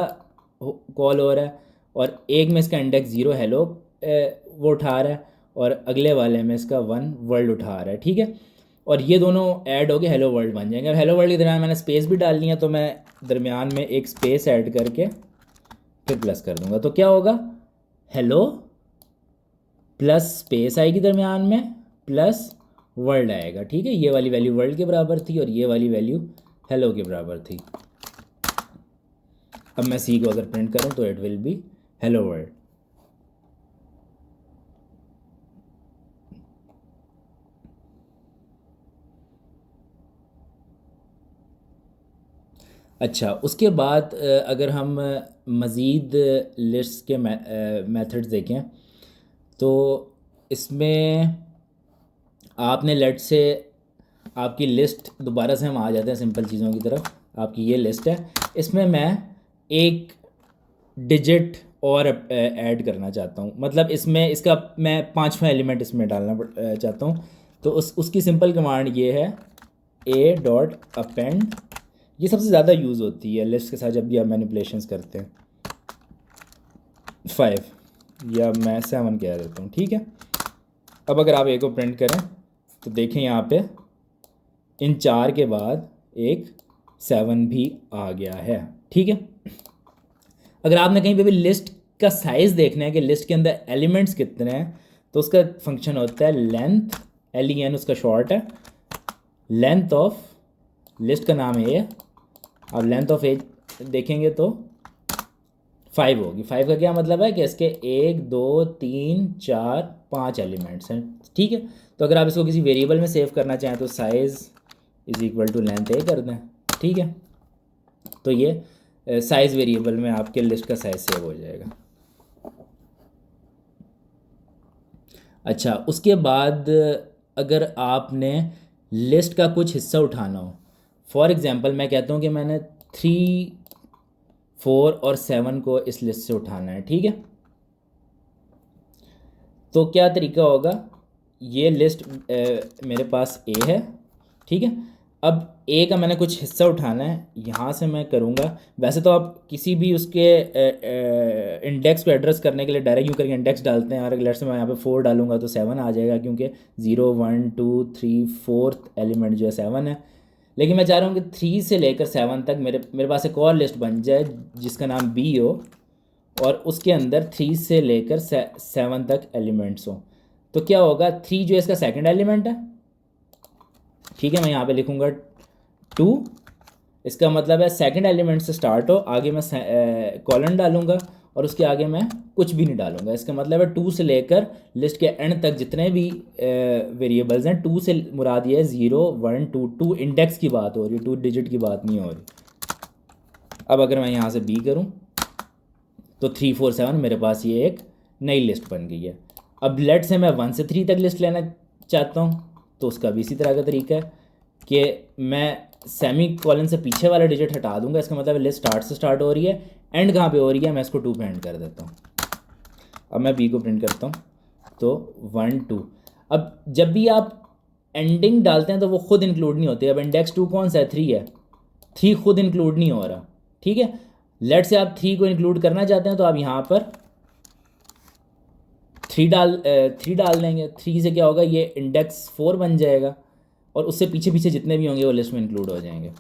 A: कॉल हो रहा है, और एक में इसका इंडेक्स 0 हेलो वो उठा रहा है, और अगले वाले में इसका 1 वर्ल्ड उठा रहा है। ठीक है, और ये दोनों ऐड हो के हेलो वर्ल्ड बन जाएंगे। अब हेलो वर्ल्ड के दरमियान मैंने स्पेस भी डालनी है, तो मैं दरमियान में एक स्पेस ऐड करके फिर प्लस कर दूंगा, तो क्या होगा, हेलो प्लस स्पेस आएगी दरमियान में, प्लस वर्ल्ड आएगा। ठीक है, ये वाली वैल्यू वर्ल्ड के बराबर थी और ये वाली वैल्यू हेलो के बराबर थी। अब मैं सी को अगर प्रिंट करूँ तो it will be hello world. अच्छा, उसके बाद अगर हम मज़ीद लिस्ट के मेथड्स देखें तो इसमें आपने लेट से आपकी लिस्ट, दोबारा से हम आ जाते हैं सिंपल चीज़ों की तरफ। आपकी ये लिस्ट है, इसमें मैं एक डिजिट और ऐड करना चाहता हूँ, मतलब इसमें इसका मैं पांचवा एलिमेंट इसमें डालना चाहता हूँ। तो उसकी सिंपल कमांड ये है ए डॉट अपेंड। ये सबसे ज़्यादा यूज़ होती है लिस्ट के साथ जब भी आप मैनिपुलेशंस करते हैं। 5 या मैं 7 कह देता हूँ, ठीक है। अब अगर आप ए को प्रिंट करें तो देखें यहाँ पे इन 4 के बाद एक 7 भी आ गया है, ठीक है। अगर आपने कहीं पे भी लिस्ट का साइज़ देखना है कि लिस्ट के अंदर एलिमेंट्स कितने हैं, तो उसका फंक्शन होता है लेंथ, LEN उसका शॉर्ट है। लेंथ ऑफ लिस्ट का नाम है ये। अब लेंथ ऑफ ए देखेंगे तो 5 होगी। 5 का क्या मतलब है कि इसके 1 2 3 4 5 एलिमेंट्स हैं, ठीक है। तो अगर आप इसको किसी वेरिएबल में सेव करना चाहें तो size is equal to length a कर दें, ठीक है। तो ये साइज़ वेरिएबल में आपके लिस्ट का साइज़ सेव हो जाएगा। अच्छा, उसके बाद अगर आपने लिस्ट का कुछ हिस्सा उठाना हो, फॉर एग्ज़ाम्पल मैं कहता हूँ कि मैंने 3 4 और 7 को इस लिस्ट से उठाना है, ठीक है। तो क्या तरीका होगा, ये लिस्ट मेरे पास ए है, ठीक है। अब ए का मैंने कुछ हिस्सा उठाना है, यहाँ से मैं करूँगा। वैसे तो आप किसी भी उसके इंडेक्स को एड्रेस करने के लिए डायरेक्ट यूँ करके इंडेक्स डालते हैं, और लेट्स से मैं यहाँ पे 4 डालूंगा तो 7 आ जाएगा, क्योंकि 0 1 2 3 4th एलिमेंट जो है 7 है। लेकिन मैं चाह रहा हूँ कि 3 से लेकर 7 तक मेरे पास एक और लिस्ट बन जाए जिसका नाम बी हो, और उसके अंदर 3 से लेकर 7 तक एलिमेंट्स हो। तो क्या होगा, 3 जो इसका सेकंड एलिमेंट है, ठीक है। मैं यहाँ पे लिखूँगा 2, इसका मतलब है सेकंड एलिमेंट से स्टार्ट हो, आगे मैं कॉलन डालूंगा और उसके आगे मैं कुछ भी नहीं डालूंगा। इसका मतलब है 2 से लेकर लिस्ट के एंड तक जितने भी वेरिएबल्स हैं, 2 से मुराद ये है 0 1 2, 2 इंडेक्स की बात हो रही है, 2 डिजिट की बात नहीं हो रही। अब अगर मैं यहाँ से बी करूँ तो 3 4 7 मेरे पास ये एक नई लिस्ट बन गई है। अब लेट से मैं 1 से 3 तक लिस्ट लेना चाहता हूँ, तो उसका भी इसी तरह का तरीका है कि मैं सेमी कॉलन से पीछे वाला डिजिट हटा दूंगा। इसका मतलब लिस्ट स्टार्ट से स्टार्ट हो रही है, एंड कहाँ पे हो रही है, मैं इसको 2 पे एंड कर देता हूँ। अब मैं बी को प्रिंट करता हूँ तो 1 2। अब जब भी आप एंडिंग डालते हैं तो वो खुद इंक्लूड नहीं होती। अब इंडेक्स 2 कौन सा है, 3 है, 3 खुद इंक्लूड नहीं हो रहा, ठीक है। लेट से आप 3 को इंक्लूड करना चाहते हैं तो आप यहाँ पर 3 डाल देंगे। 3 से क्या होगा, ये इंडेक्स 4 बन जाएगा, और उससे पीछे पीछे जितने भी होंगे वो लिस्ट में इंक्लूड हो जाएंगे।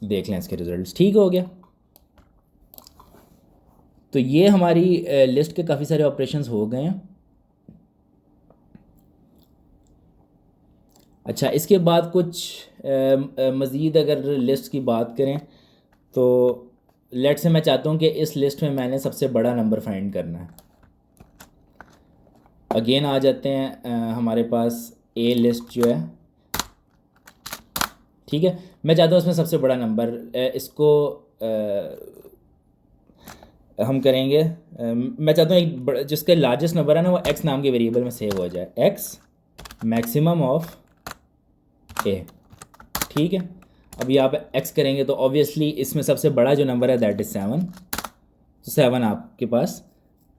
A: देख लें इसके रिजल्ट्स, ठीक हो गया। तो ये हमारी लिस्ट के काफ़ी सारे ऑपरेशंस हो गए हैं। अच्छा, इसके बाद कुछ मज़ीद अगर लिस्ट की बात करें तो लेट से मैं चाहता हूँ कि इस लिस्ट में मैंने सबसे बड़ा नंबर फाइंड करना है। अगेन आ जाते हैं हमारे पास ए लिस्ट जो है, ठीक है। मैं चाहता हूँ इसमें सबसे बड़ा नंबर, इसको हम करेंगे, मैं चाहता हूँ एक जिसका लार्जेस्ट नंबर है ना वो एक्स नाम के वेरिएबल में सेव हो जाए, एक्स मैक्सिमम ऑफ ए, ठीक है। अभी आप एक्स करेंगे तो ऑब्वियसली इसमें सबसे बड़ा जो नंबर है दैट इज़ 7। तो 7 आपके पास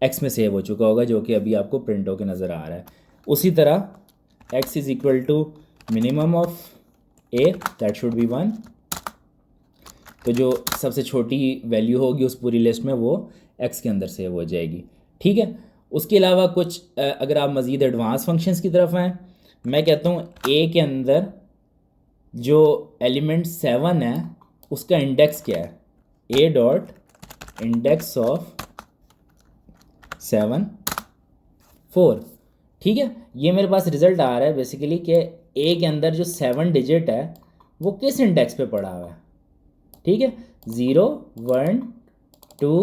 A: एक्स में सेव हो चुका होगा, जो कि अभी आपको प्रिंट होकर नज़र आ रहा है। उसी तरह X is equal to minimum of A, that should be 1। तो जो सबसे छोटी वैल्यू होगी उस पूरी लिस्ट में वो एक्स के अंदर सेव हो जाएगी, ठीक है। उसके अलावा कुछ अगर आप मज़ीद एडवांस फंक्शंस की तरफ आएँ, मैं कहता हूँ ए के अंदर जो एलिमेंट 7 है उसका इंडेक्स क्या है, ए डॉट इंडेक्स ऑफ 7 4, ठीक है। ये मेरे पास रिजल्ट आ रहा है बेसिकली कि ए के अंदर जो 7 डिजिट है वो किस इंडेक्स पे पड़ा हुआ है। ठीक है, 0 1 2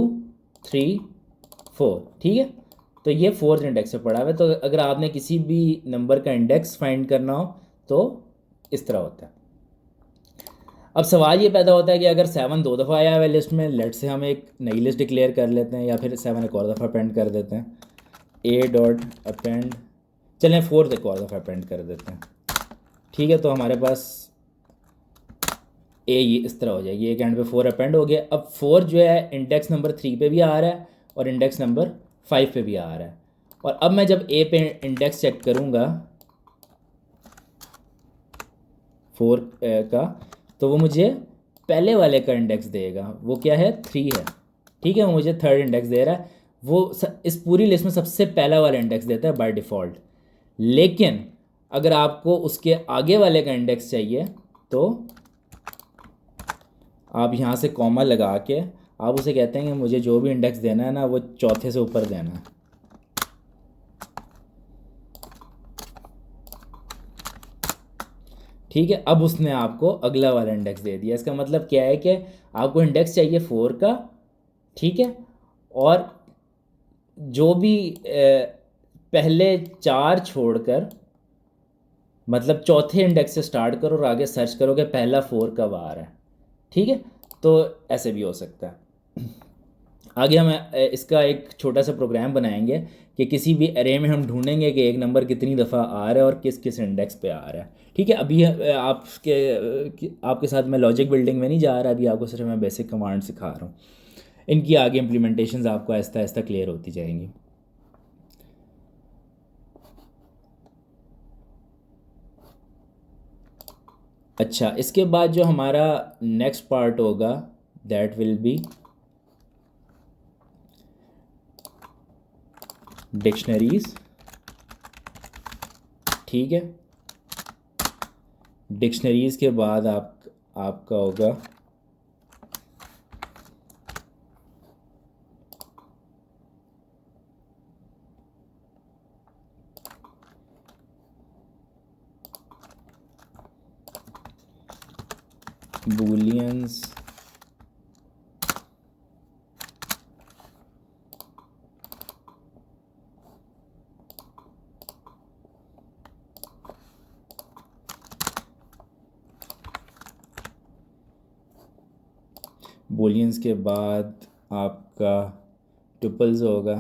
A: 3 4, ठीक है। तो ये फोर्थ इंडेक्स पे पड़ा हुआ है। तो अगर आपने किसी भी नंबर का इंडेक्स फाइंड करना हो तो इस तरह होता है। अब सवाल ये पैदा होता है कि अगर 7 दो दफ़ा आया हुआ है लिस्ट में, लेट से हम एक नई लिस्ट डिक्लेयर कर लेते हैं या फिर 7 एक और दफ़ा अपेंड कर देते हैं, ए डॉट अपेंड, चलें 4 एक और दफ़ा अपेंड कर देते हैं, ठीक है। तो हमारे पास ए ये इस तरह हो जाएगी, एक एंड पे 4 अपेंड हो गया। अब 4 जो है इंडेक्स नंबर 3 पे भी आ रहा है और इंडेक्स नंबर 5 पे भी आ रहा है। और अब मैं जब ए पे इंडेक्स चेक करूँगा 4 का, तो वो मुझे पहले वाले का इंडेक्स देगा, वो क्या है 3 है, ठीक है। वो मुझे थर्ड इंडेक्स दे रहा है, वो इस पूरी लिस्ट में सबसे पहला वाला इंडेक्स देता है बाय डिफ़ॉल्ट। लेकिन अगर आपको उसके आगे वाले का इंडेक्स चाहिए तो आप यहाँ से कॉमा लगा के आप उसे कहते हैं कि मुझे जो भी इंडेक्स देना है ना वो चौथे से ऊपर देना है, ठीक है। अब उसने आपको अगला वाला इंडेक्स दे दिया। इसका मतलब क्या है कि आपको इंडेक्स चाहिए 4 का, ठीक है। और जो भी पहले 4 छोड़कर, मतलब चौथे इंडेक्स से स्टार्ट करो और आगे सर्च करो कि पहला 4 कब आ रहा है, ठीक है। तो ऐसे भी हो सकता है। आगे हम इसका एक छोटा सा प्रोग्राम बनाएंगे कि किसी भी अरे में हम ढूंढेंगे कि एक नंबर कितनी दफ़ा आ रहा है और किस किस इंडेक्स पे आ रहा है, ठीक है। अभी आपके साथ मैं लॉजिक बिल्डिंग में नहीं जा रहा, अभी आपको सिर्फ मैं बेसिक कमांड सिखा रहा हूँ। इनकी आगे इम्प्लीमेंटेशंस आपको आहिस्ता आहिस्ता क्लियर होती जाएंगी। अच्छा, इसके बाद जो हमारा नेक्स्ट पार्ट होगा दैट विल बी डिक्शनरीज, ठीक है। डिक्शनरीज़ के बाद आपका होगा बूलियंस, बूलियंस के बाद आपका टुपल्स होगा,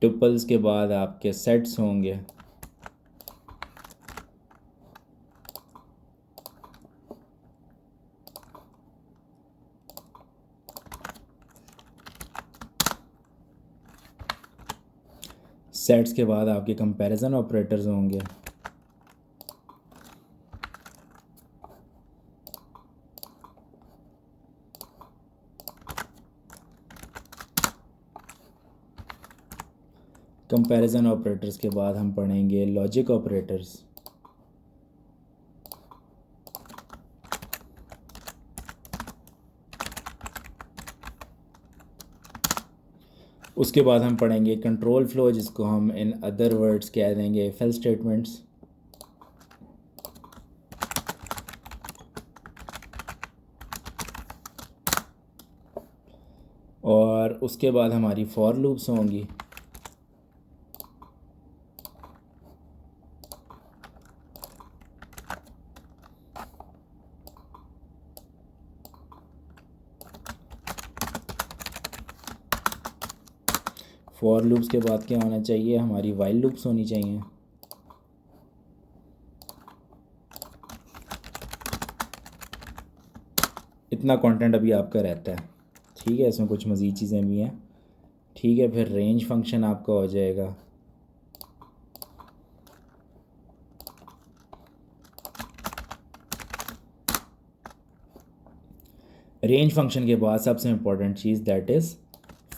A: टुपल्स के बाद आपके सेट्स होंगे, सेट्स के बाद आपके कंपैरिजन ऑपरेटर्स होंगे, कंपैरिजन ऑपरेटर्स के बाद हम पढ़ेंगे लॉजिक ऑपरेटर्स, उसके बाद हम पढ़ेंगे कंट्रोल फ्लो, जिसको हम इन अदर वर्ड्स कह देंगे इफ एल्स स्टेटमेंट्स, और उसके बाद हमारी फॉर लूप्स होंगी, फॉर लूप्स के बाद क्या होना चाहिए, हमारी वाइल लूप्स होनी चाहिए, इतना कंटेंट अभी आपका रहता है, ठीक है। इसमें कुछ मज़ीद चीज़ें भी हैं, ठीक है। फिर रेंज फंक्शन आपका हो जाएगा, रेंज फंक्शन के बाद सबसे important cheese that is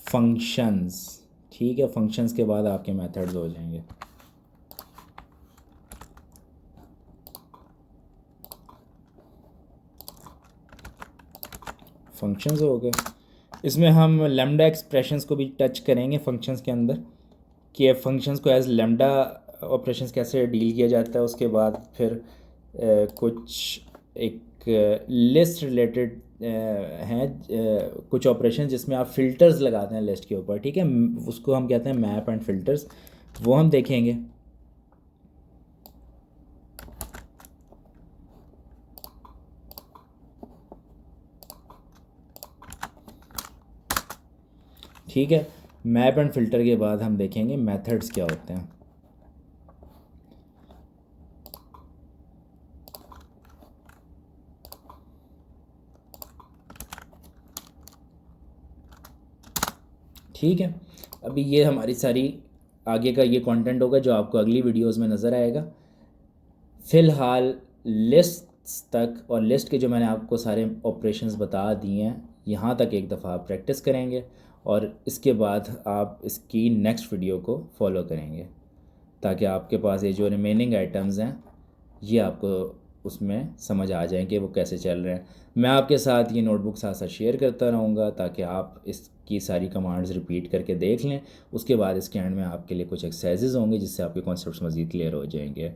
A: functions, ठीक है। फंक्शंस के बाद आपके मेथड्स हो जाएंगे। फंक्शंस हो गए, इसमें हम लैम्डा एक्सप्रेशंस को भी टच करेंगे फंक्शंस के अंदर कि फंक्शंस को एज लेमडा ऑपरेशंस कैसे डील किया जाता है। उसके बाद फिर कुछ एक लिस्ट रिलेटेड हैं कुछ ऑपरेशन जिसमें आप फ़िल्टर्स लगाते हैं लिस्ट के ऊपर, ठीक है, उसको हम कहते हैं मैप एंड फ़िल्टर्स, वो हम देखेंगे। ठीक है, मैप एंड फ़िल्टर के बाद हम देखेंगे मेथड्स क्या होते हैं। ठीक है, अभी ये हमारी सारी आगे का ये कंटेंट होगा जो आपको अगली वीडियोस में नज़र आएगा। फ़िलहाल लिस्ट्स तक और लिस्ट के जो मैंने आपको सारे ऑपरेशंस बता दिए हैं, यहाँ तक एक दफ़ा आप प्रैक्टिस करेंगे और इसके बाद आप इसकी नेक्स्ट वीडियो को फॉलो करेंगे ताकि आपके पास ये जो रिमेनिंग आइटम्स हैं ये आपको उसमें समझ आ जाए कि वो कैसे चल रहे हैं। मैं आपके साथ ये नोटबुक साथ साथ शेयर करता रहूँगा ताकि आप इसकी सारी कमांड्स रिपीट करके देख लें। उसके बाद इसके एंड में आपके लिए कुछ एक्सरसाइजेज़ होंगे जिससे आपके कॉन्सेप्ट्स मज़ीद क्लियर हो जाएंगे।